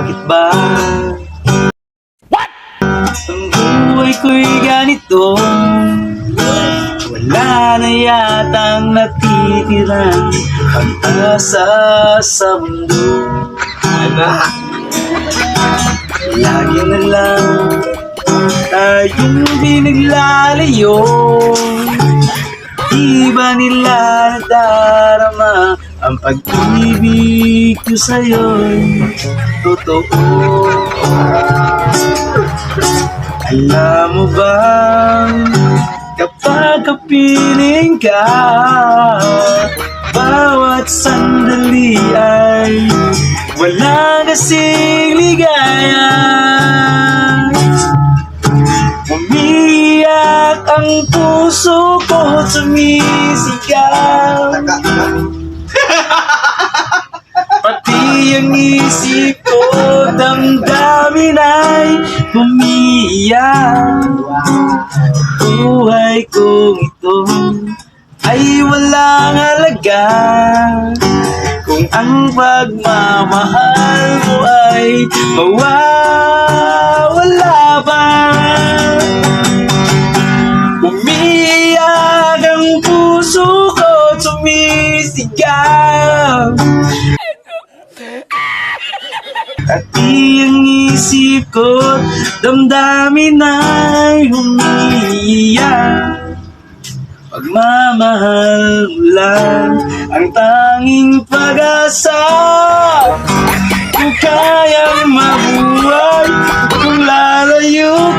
Bakit ba ang buhay ko'y ganito? Wala na yatang natitirang pag-asa sa mundo. Lagi na lang tayong binaglalayo. Di ba nila nadarama ang pag-ibig ko sa'yo'y totoo? Alam mo ba, kapag kapiling ka, bawat sandali ay wala kasing ligaya. Umiiyak ang puso ko, sumisigaw. Pati ang isip ko, damdamin ay umiiyak. Buhay kong ito ay walang halaga kung ang pagmamahal mo ay mawawala ba. Umiiyak ang puso ko, sumisigaw. Pati ang isip ko, damdamin ay umiiyak. Pagmamahal mo lang ang tanging pag-asa. Kung kayang mabuhay, kung lalayo